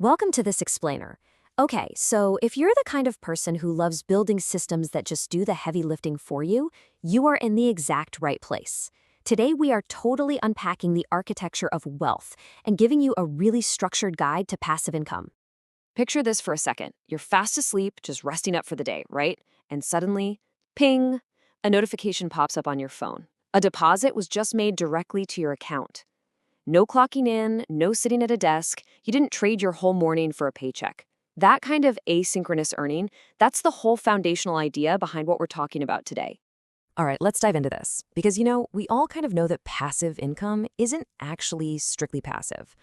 Welcome to this explainer. Okay, so if you're the kind of person who loves building systems that just do the heavy lifting for you, you are in the exact right place. Today, we are totally unpacking the architecture of wealth and giving you a really structured guide to passive income. Picture this for a second. You're fast asleep, just resting up for the day, right? And suddenly, ping, a notification pops up on your phone. A deposit was just made directly to your account. No clocking in, no sitting at a desk. You didn't trade your whole morning for a paycheck. That kind of asynchronous earning, that's the whole foundational idea behind what we're talking about today. All right, let's dive into this. Because, we all kind of know that passive income isn't actually strictly passive.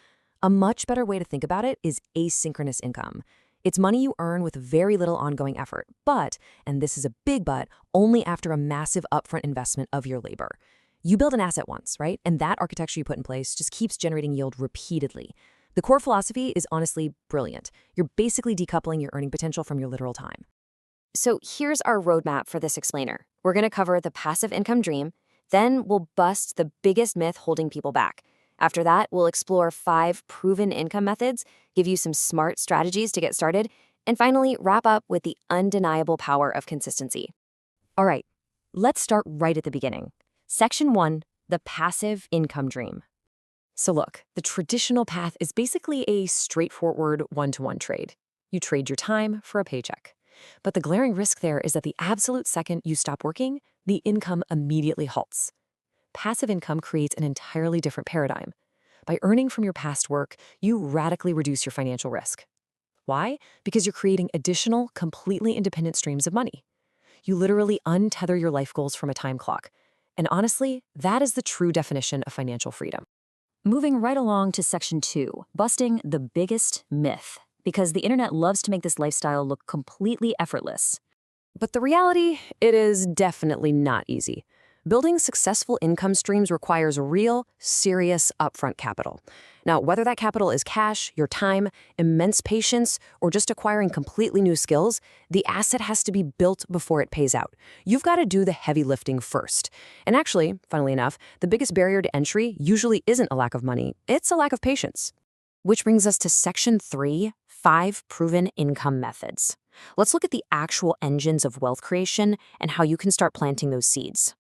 A much better way to think about it is asynchronous income. It's money you earn with very little ongoing effort, but, and this is a big but, only after a massive upfront investment of your labor. You build an asset once, right? And that architecture you put in place just keeps generating yield repeatedly. The core philosophy is honestly brilliant. You're basically decoupling your earning potential from your literal time. So here's our roadmap for this explainer. We're going to cover the passive income dream, then we'll bust the biggest myth holding people back. After that, we'll explore 5 proven income methods, give you some smart strategies to get started, and finally wrap up with the undeniable power of consistency. All right, let's start right at the beginning. Section 1, the passive income dream. So look, the traditional path is basically a straightforward one-to-one trade. You trade your time for a paycheck. But the glaring risk there is that the absolute second you stop working, the income immediately halts. Passive income creates an entirely different paradigm. By earning from your past work, you radically reduce your financial risk. Why? Because you're creating additional, completely independent streams of money. You literally untether your life goals from a time clock. And honestly, that is the true definition of financial freedom. Moving right along to section 2, busting the biggest myth, because the internet loves to make this lifestyle look completely effortless. But the reality, it is definitely not easy. Building successful income streams requires real, serious upfront capital. Now, whether that capital is cash, your time, immense patience, or just acquiring completely new skills, the asset has to be built before it pays out. You've got to do the heavy lifting first. And actually, funnily enough, the biggest barrier to entry usually isn't a lack of money, it's a lack of patience. Which brings us to section 3, 5 proven income methods. Let's look at the actual engines of wealth creation and how you can start planting those seeds.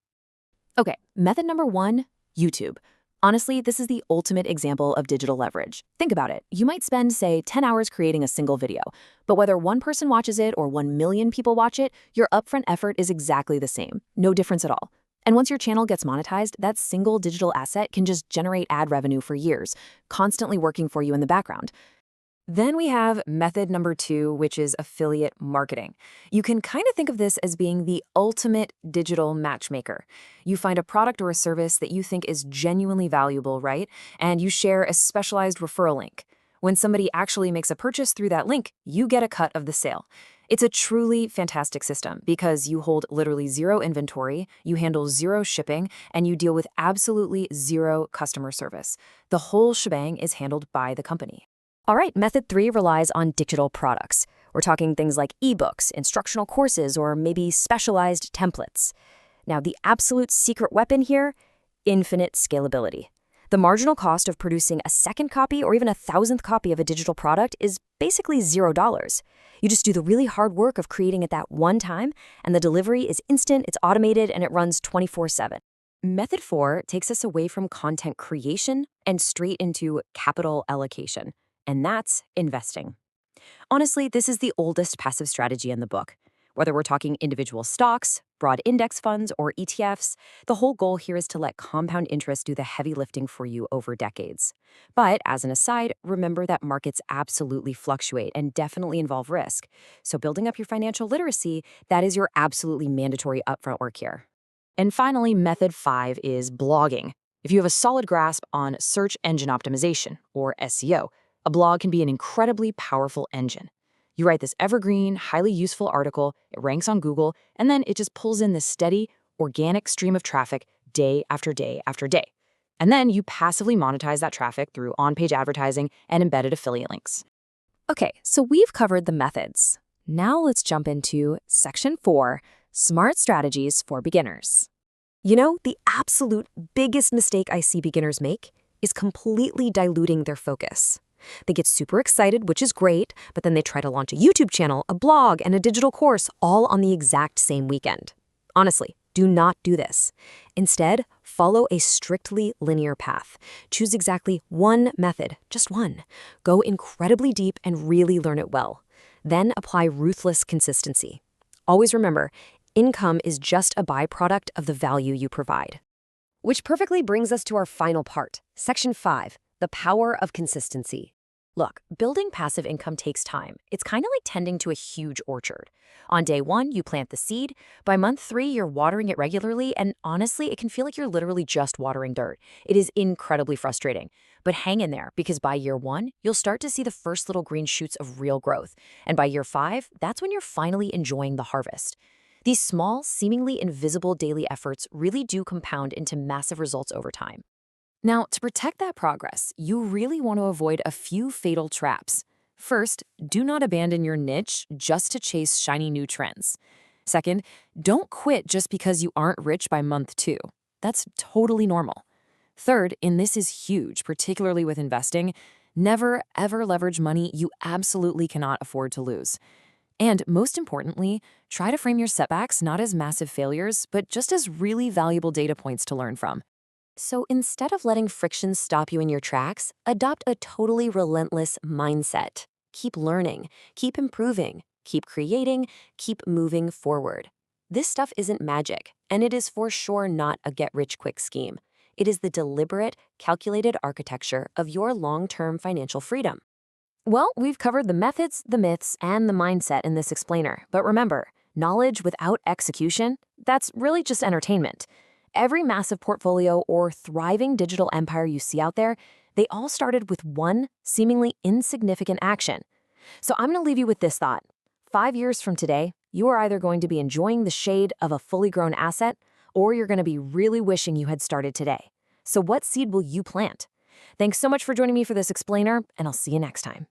Okay, method number 1, YouTube. Honestly, this is the ultimate example of digital leverage. Think about it. You might spend, say, 10 hours creating a single video, but whether one person watches it or 1 million people watch it, your upfront effort is exactly the same. No difference at all. And once your channel gets monetized, that single digital asset can just generate ad revenue for years, constantly working for you in the background. Then we have method number 2, which is affiliate marketing. You can kind of think of this as being the ultimate digital matchmaker. You find a product or a service that you think is genuinely valuable, right? And you share a specialized referral link. When somebody actually makes a purchase through that link, you get a cut of the sale. It's a truly fantastic system because you hold literally zero inventory, you handle zero shipping, and you deal with absolutely zero customer service. The whole shebang is handled by the company. All right, method 3 relies on digital products. We're talking things like ebooks, instructional courses, or maybe specialized templates. Now, the absolute secret weapon here, infinite scalability. The marginal cost of producing a second copy or even a 1,000th copy of a digital product is basically $0. You just do the really hard work of creating it that one time, and the delivery is instant, it's automated, and it runs 24/7. Method 4 takes us away from content creation and straight into capital allocation. And that's investing. Honestly, this is the oldest passive strategy in the book. Whether we're talking individual stocks, broad index funds, or ETFs, the whole goal here is to let compound interest do the heavy lifting for you over decades. But as an aside, remember that markets absolutely fluctuate and definitely involve risk. So building up your financial literacy, that is your absolutely mandatory upfront work here. And finally, method 5 is blogging. If you have a solid grasp on search engine optimization, or SEO, a blog can be an incredibly powerful engine. You write this evergreen, highly useful article, it ranks on Google, and then it just pulls in this steady, organic stream of traffic day after day after day. And then you passively monetize that traffic through on-page advertising and embedded affiliate links. Okay, so we've covered the methods. Now let's jump into section 4, smart strategies for beginners. The absolute biggest mistake I see beginners make is completely diluting their focus. They get super excited, which is great, but then they try to launch a YouTube channel, a blog, and a digital course all on the exact same weekend. Honestly, do not do this. Instead, follow a strictly linear path. Choose exactly one method, just one. Go incredibly deep and really learn it well. Then apply ruthless consistency. Always remember, income is just a byproduct of the value you provide. Which perfectly brings us to our final part, Section 5, the power of consistency. Look, building passive income takes time. It's kind of like tending to a huge orchard. On day 1, you plant the seed. By month 3, you're watering it regularly, and honestly, it can feel like you're literally just watering dirt. It is incredibly frustrating. But hang in there, because by year 1, you'll start to see the first little green shoots of real growth. And by year 5, that's when you're finally enjoying the harvest. These small, seemingly invisible daily efforts really do compound into massive results over time. Now, to protect that progress, you really want to avoid a few fatal traps. First, do not abandon your niche just to chase shiny new trends. Second, don't quit just because you aren't rich by month 2. That's totally normal. Third, and this is huge, particularly with investing, never ever leverage money you absolutely cannot afford to lose. And most importantly, try to frame your setbacks not as massive failures, but just as really valuable data points to learn from. So instead of letting friction stop you in your tracks, adopt a totally relentless mindset. Keep learning, keep improving, keep creating, keep moving forward. This stuff isn't magic, and it is for sure not a get-rich-quick scheme. It is the deliberate, calculated architecture of your long-term financial freedom. Well, we've covered the methods, the myths, and the mindset in this explainer. But remember, knowledge without execution, that's really just entertainment. Every massive portfolio or thriving digital empire you see out there, they all started with one seemingly insignificant action. So I'm going to leave you with this thought. 5 years from today, you are either going to be enjoying the shade of a fully grown asset, or you're going to be really wishing you had started today. So what seed will you plant? Thanks so much for joining me for this explainer, and I'll see you next time.